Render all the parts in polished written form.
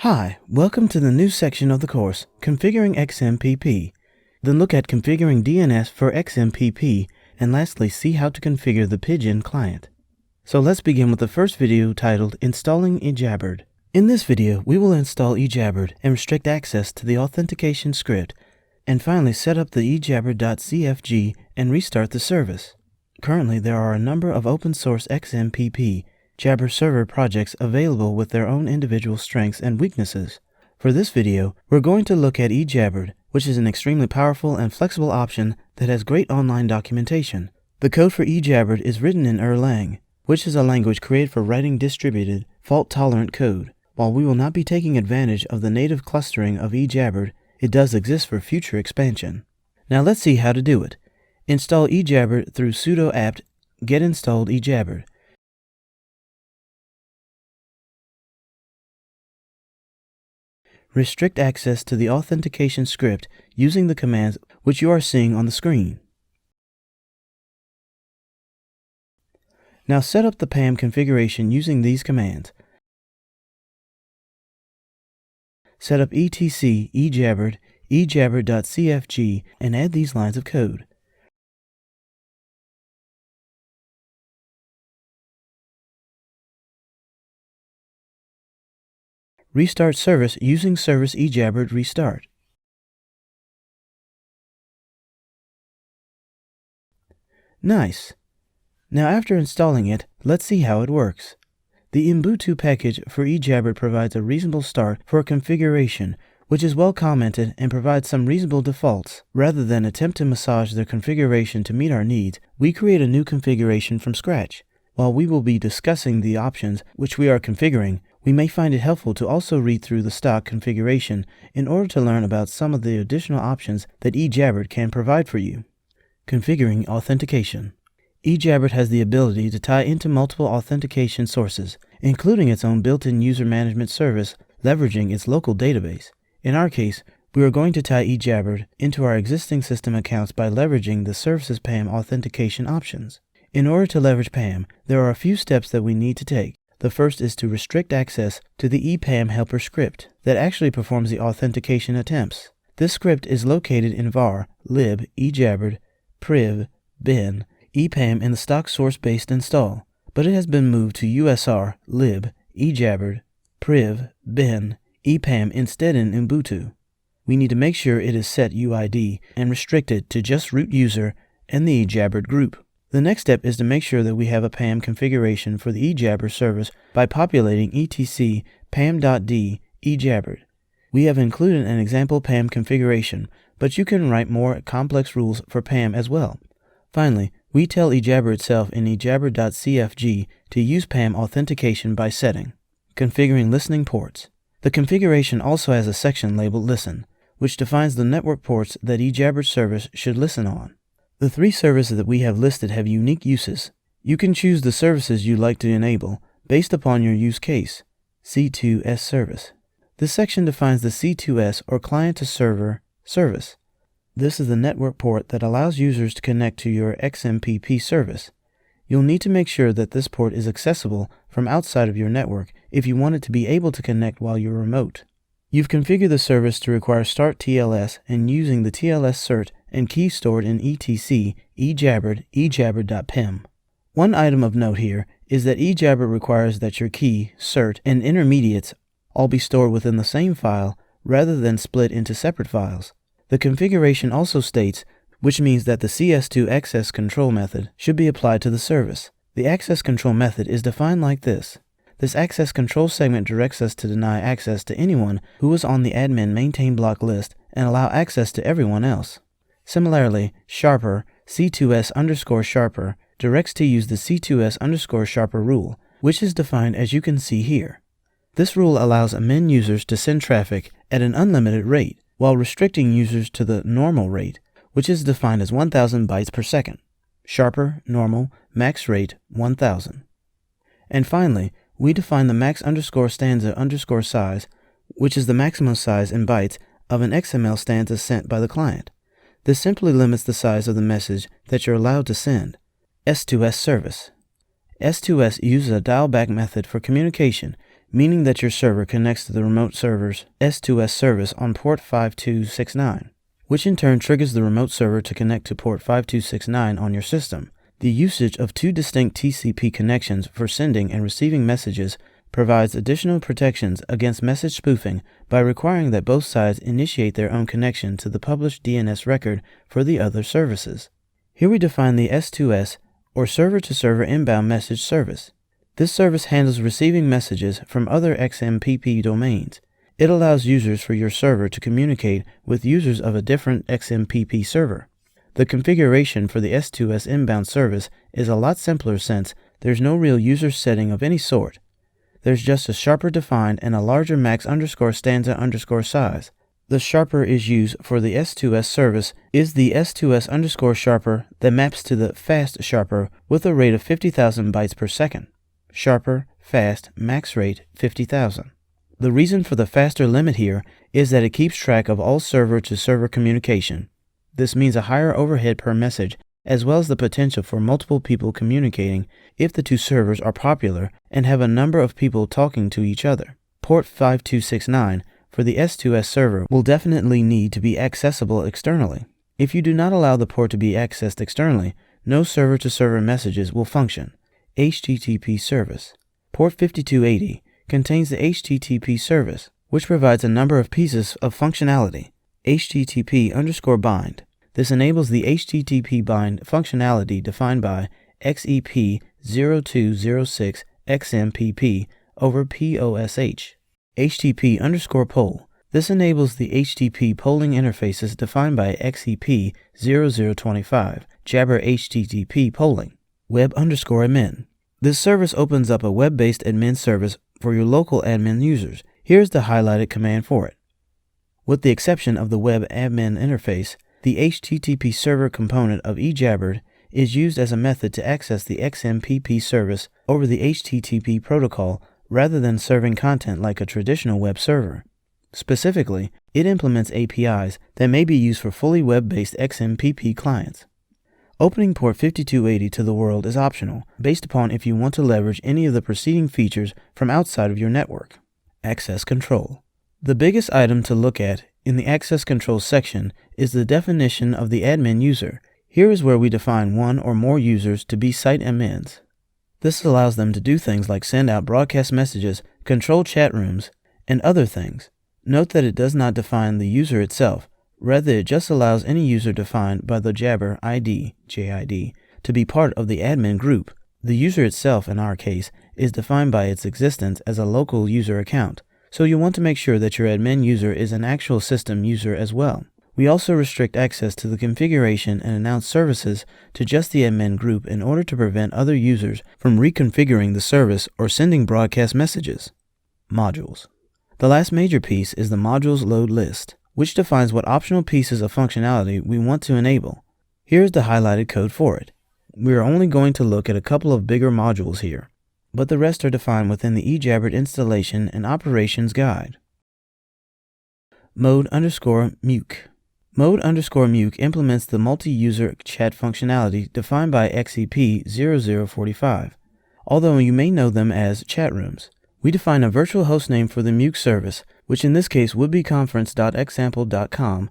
Hi, welcome to the new section of the course, Configuring XMPP. Then look at configuring DNS for XMPP, and lastly see how to configure the Pigeon client. So let's begin with the first video titled Installing ejabberd. In this video, we will install ejabberd and restrict access to the authentication script, and finally set up the ejabberd.cfg and restart the service. Currently, there are a number of open source XMPP Jabber server projects available with their own individual strengths and weaknesses. For this video, we're going to look at ejabberd, which is an extremely powerful and flexible option that has great online documentation. The code for ejabberd is written in Erlang, which is a language created for writing distributed, fault-tolerant code. While we will not be taking advantage of the native clustering of ejabberd, it does exist for future expansion. Now let's see how to do it. Install ejabberd through sudo apt get installed ejabberd. Restrict access to the authentication script using the commands which you are seeing on the screen. Now set up the PAM configuration using these commands. Set up etc ejabberd, ejabberd.cfg, and add these lines of code. Restart service using service ejabberd restart. Nice! Now after installing it, let's see how it works. The Ubuntu package for ejabberd provides a reasonable start for a configuration, which is well commented and provides some reasonable defaults. Rather than attempt to massage their configuration to meet our needs, we create a new configuration from scratch. While we will be discussing the options which we are configuring, we may find it helpful to also read through the stock configuration in order to learn about some of the additional options that ejabberd can provide for you. Configuring authentication. Ejabberd has the ability to tie into multiple authentication sources, including its own built-in user management service, leveraging its local database. In our case, we are going to tie ejabberd into our existing system accounts by leveraging the service's PAM authentication options. In order to leverage PAM, there are a few steps that we need to take. The first is to restrict access to the EPAM helper script that actually performs the authentication attempts. This script is located in var, lib, ejabberd, priv, bin, EPAM in the stock source-based install, but it has been moved to usr, lib, ejabberd, priv, bin, EPAM instead in Ubuntu. We need to make sure it is set UID and restricted to just root user and the ejabberd group. The next step is to make sure that we have a PAM configuration for the ejabberd service by populating etc pam.d ejabberd. We have included an example PAM configuration, but you can write more complex rules for PAM as well. Finally, we tell ejabberd itself in ejabberd.cfg to use PAM authentication by setting. Configuring listening ports. The configuration also has a section labeled Listen, which defines the network ports that ejabberd service should listen on. The three services that we have listed have unique uses. You can choose the services you'd like to enable based upon your use case. C2S service. This section defines the C2S or client-to-server service. This is the network port that allows users to connect to your XMPP service. You'll need to make sure that this port is accessible from outside of your network if you want it to be able to connect while you're remote. You've configured the service to require start TLS and using the TLS cert and key stored in etc ejabberd ejabberd.pem. One item of note here is that ejabberd requires that your key, cert, and intermediates all be stored within the same file rather than split into separate files. The configuration also states, which means that the CS2 access control method should be applied to the service. The access control method is defined like this. This access control segment directs us to deny access to anyone who is on the admin maintain block list and allow access to everyone else. Similarly, sharper C2S_sharper directs to use the C2S_sharper rule, which is defined as you can see here. This rule allows admin users to send traffic at an unlimited rate, while restricting users to the normal rate, which is defined as 1000 bytes per second. Sharper, normal, max rate, 1000. And finally, we define the max_stanza_size, which is the maximum size in bytes of an XML stanza sent by the client. This simply limits the size of the message that you're allowed to send. S2S service. S2S uses a dial-back method for communication, meaning that your server connects to the remote server's S2S service on port 5269, which in turn triggers the remote server to connect to port 5269 on your system. The usage of two distinct TCP connections for sending and receiving messages provides additional protections against message spoofing by requiring that both sides initiate their own connection to the published DNS record for the other services. Here we define the S2S, or server-to-server inbound message service. This service handles receiving messages from other XMPP domains. It allows users for your server to communicate with users of a different XMPP server. The configuration for the S2S inbound service is a lot simpler since there's no real user setting of any sort. There's just a sharper defined and a larger max_stanza_size. The sharper is used for the S2S service is the S2S_sharper that maps to the fast sharper with a rate of 50,000 bytes per second. Sharper, fast, max rate 50,000. The reason for the faster limit here is that it keeps track of all server-to-server communication. This means a higher overhead per message, as well as the potential for multiple people communicating if the two servers are popular and have a number of people talking to each other. Port 5269 for the S2S server will definitely need to be accessible externally. If you do not allow the port to be accessed externally, no server-to-server messages will function. HTTP service. Port 5280 contains the HTTP service, which provides a number of pieces of functionality. HTTP_bind. This enables the HTTP bind functionality defined by XEP0206 XMPP over POSH. HTTP_poll. This enables the HTTP polling interfaces defined by XEP0025 Jabber HTTP polling. Web_admin. This service opens up a web-based admin service for your local admin users. Here's the highlighted command for it. With the exception of the web admin interface, the HTTP server component of ejabberd is used as a method to access the XMPP service over the HTTP protocol rather than serving content like a traditional web server. Specifically, it implements APIs that may be used for fully web-based XMPP clients. Opening port 5280 to the world is optional, based upon if you want to leverage any of the preceding features from outside of your network. Access control. The biggest item to look at in the access control section is the definition of the admin user. Here is where we define one or more users to be site admins. This allows them to do things like send out broadcast messages, control chat rooms, and other things. Note that it does not define the user itself. Rather, it just allows any user defined by the Jabber ID, JID, to be part of the admin group. The user itself, in our case, is defined by its existence as a local user account, so you want to make sure that your admin user is an actual system user as well. We also restrict access to the configuration and announce services to just the admin group in order to prevent other users from reconfiguring the service or sending broadcast messages. Modules. The last major piece is the modules load list, which defines what optional pieces of functionality we want to enable. Here's the highlighted code for it. We are only going to look at a couple of bigger modules here, but the rest are defined within the ejabberd installation and operations guide. Mode_mute. Mode_mute implements the multi-user chat functionality defined by XEP0045, although you may know them as chat rooms. We define a virtual hostname for the mute service, which in this case would be conference.example.com,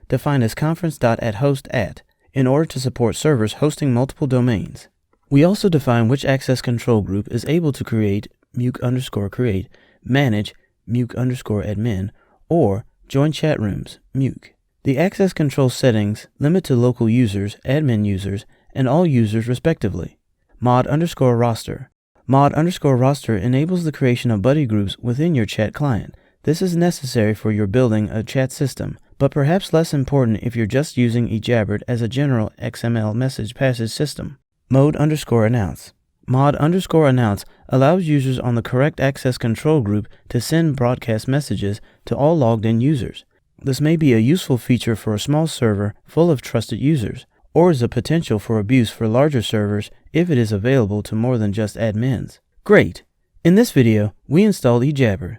defined as conference.athost@, in order to support servers hosting multiple domains. We also define which access control group is able to create, mute_create, manage, mute_admin, or join chat rooms, mute. The access control settings limit to local users, admin users, and all users respectively. Mod_roster. Mod_roster enables the creation of buddy groups within your chat client. This is necessary for your building a chat system, but perhaps less important if you're just using ejabberd as a general XML message passage system. Mode_announce. Mod_announce allows users on the correct access control group to send broadcast messages to all logged in users. This may be a useful feature for a small server full of trusted users, or is a potential for abuse for larger servers if it is available to more than just admins. Great! In this video, we installed ejabberd.